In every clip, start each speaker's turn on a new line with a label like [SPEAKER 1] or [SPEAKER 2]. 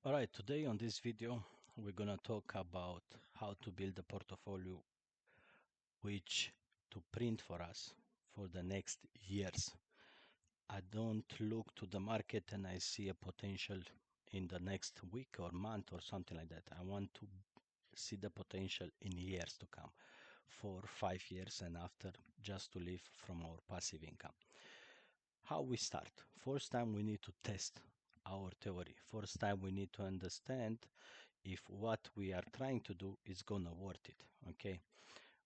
[SPEAKER 1] Alright, today on this video, we're gonna talk about how to build a portfolio which to print for us for the next years. I don't look to the market and I see a potential in the next week or month or something like that. I want to see the potential in years to come, 4, 5 years and after, just to live from our passive income. How we start? First time we need to test our theory. First time we need to understand if what we are trying to do is gonna worth it. Okay,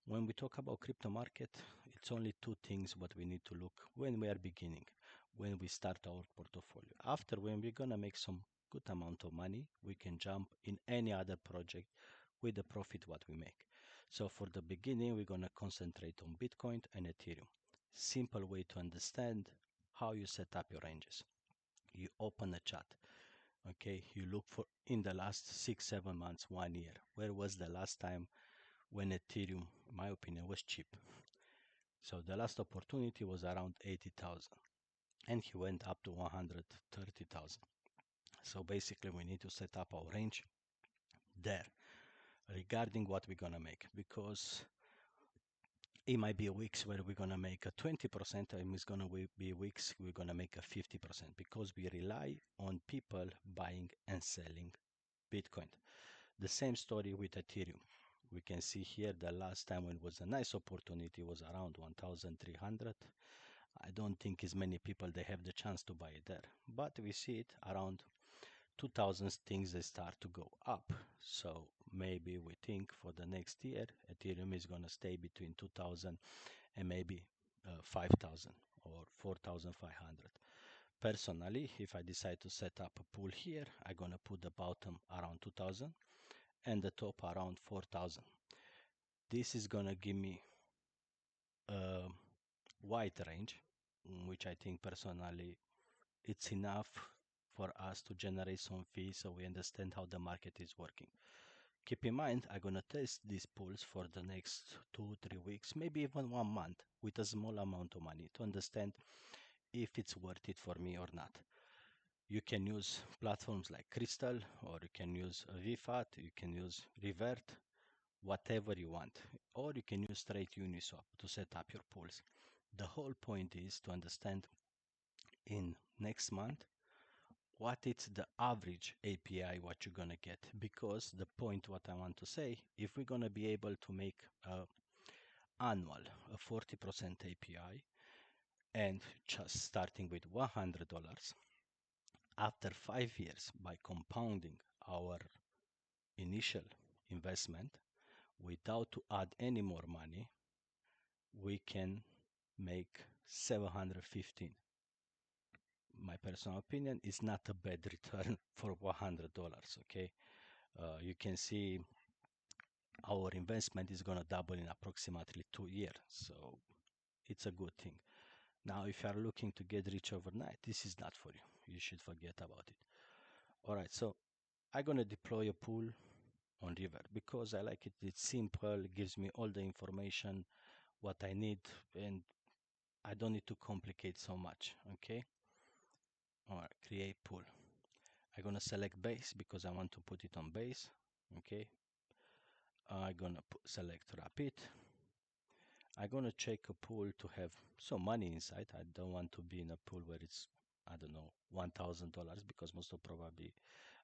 [SPEAKER 1] when we talk about crypto market, it's only two things what we need to look when we are beginning, when we start our portfolio. After, when we're gonna make some good amount of money, we can jump in any other project with the profit what we make. So for the beginning, we're gonna concentrate on Bitcoin and Ethereum. Simple way to understand how you set up your ranges. You open a chart. Okay, you look for in the last 6 7 months, 1 year, where was the last time when Ethereum, in my opinion, was cheap. So the last opportunity was around 80,000 and he went up to 130,000. So basically we need to set up our range there regarding what we're gonna make, because it might be weeks where we're gonna make a 20% and it's gonna be weeks we're gonna make a 50%, because we rely on people buying and selling Bitcoin. The same story with Ethereum. We can see here the last time when it was a nice opportunity was around 1,300. I don't think as many people they have the chance to buy it there, but we see it around 2,000. Things they start to go up. So maybe we think for the next year Ethereum is going to stay between 2,000 and maybe 5,000 or 4,500. Personally, if I decide to set up a pool here, I'm going to put the bottom around 2,000 and the top around 4,000. This is going to give me a wide range, which I think personally it's enough for us to generate some fees so we understand how the market is working. Keep in mind, I'm going to test these pools for the next 2 3 weeks, maybe even 1 month, with a small amount of money to understand if it's worth it for me or not. You can use platforms like Crystal, or you can use VFAT, you can use Revert, whatever you want, or you can use straight Uniswap to set up your pools. The whole point is to understand in next month what is the average API what you're gonna get, because the point what I want to say, if we're gonna be able to make annual a 40% API and just starting with $100, after 5 years by compounding our initial investment without to add any more money, we can make 715. My personal opinion is not a bad return for $100. Okay, you can see our investment is going to double in approximately 2 years, so it's a good thing. Now if you are looking to get rich overnight, this is not for you. You should forget about it. All right, so I'm going to deploy a pool on River because I like it. It's simple, it gives me all the information what I need, and I don't need to complicate so much. Okay, all right, create pool. I'm gonna select base because I want to put it on base. Okay, I'm gonna select rapid. I'm gonna check a pool to have some money inside. I don't want to be in a pool where it's, I don't know, $1,000, because most of probably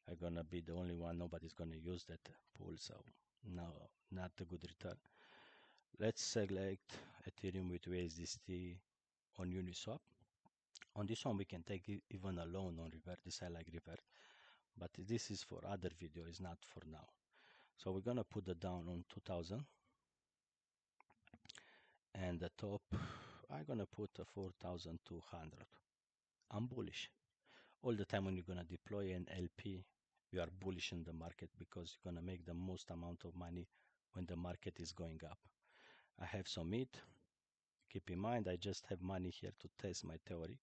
[SPEAKER 1] I'm gonna be the only one. Nobody's gonna use that pool, so no, not a good return. Let's select Ethereum with USDT on Uniswap. On this one, we can take even a loan on Revert. This I like Revert, but this is for other video, is not for now. So we're gonna put the down on 2,000, and the top I'm gonna put a 4,200. I'm bullish. All the time when you're gonna deploy an LP, you are bullish in the market because you're gonna make the most amount of money when the market is going up. I have some mid. Keep in mind, I just have money here to test my theory.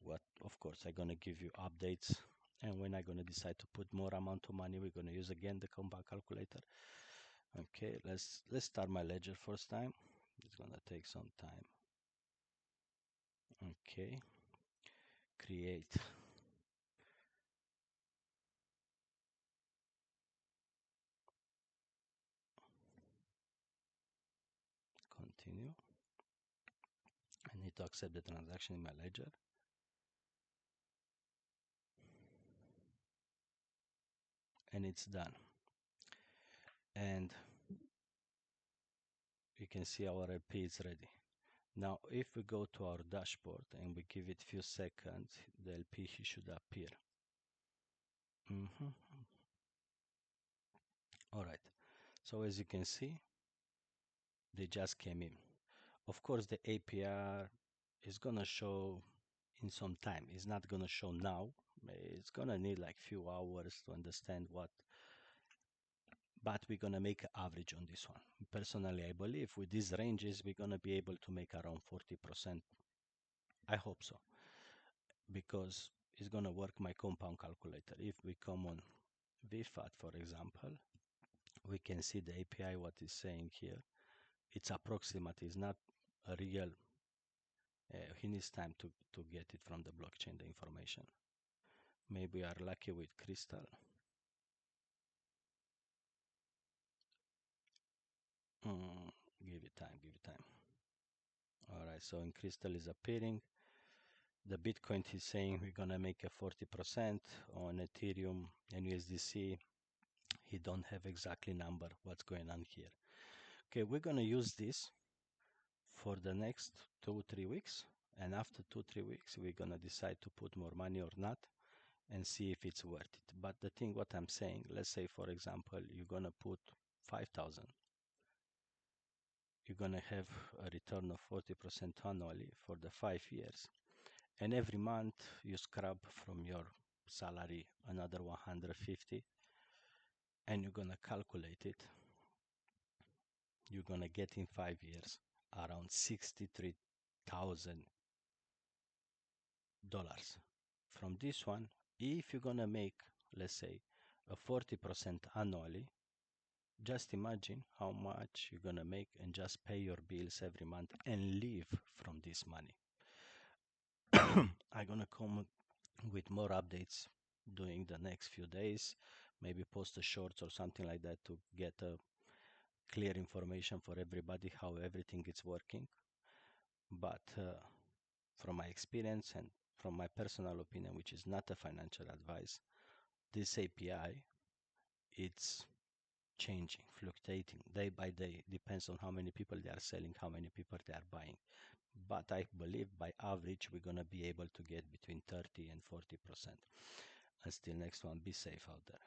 [SPEAKER 1] What, of course, I'm gonna give you updates, and when I'm gonna decide to put more amount of money, we're gonna use again the compound calculator. Okay, let's start my ledger first time. It's gonna take some time. Okay, create. continue. I need to accept the transaction in my ledger. And it's done. And you can see our LP is ready. Now, if we go to our dashboard and we give it a few seconds, the LP should appear. All right. So as you can see, they just came in. Of course, the APR is gonna show in some time. It's not gonna show now. It's gonna need like few hours to understand what, but we're gonna make an average on this one. Personally, I believe with these ranges, we're gonna be able to make around 40%. I hope so, because it's gonna work my compound calculator. If we come on VFAT, for example, we can see the API, what is saying here. It's approximate, it's not a real. He needs time to get it from the blockchain, the information. Maybe we are lucky with Crystal. Give it time, give it time. All right, so in Crystal is appearing. The Bitcoin is saying we're gonna make a 40% on Ethereum and USDC. He don't have exactly number what's going on here. Okay, we're gonna use this for the next 2-3 weeks, and after 2-3 weeks we're gonna decide to put more money or not and see if it's worth it. But the thing what I'm saying, let's say for example you're gonna put 5,000, you're gonna have a return of 40% annually for the 5 years, and every month you scrub from your salary another 150, and you're gonna calculate it. You're gonna get in 5 years around $63,000. From this one, if you're gonna make, let's say, a 40% annually, just imagine how much you're gonna make and just pay your bills every month and live from this money. I'm gonna come with more updates during the next few days, maybe post a shorts or something like that to get a clear information for everybody how everything is working. But from my experience and from my personal opinion, which is not a financial advice, this API, it's changing, fluctuating day by day, depends on how many people they are selling, how many people they are buying. But I believe by average, we're going to be able to get between 30 and 40%. Until next one, be safe out there.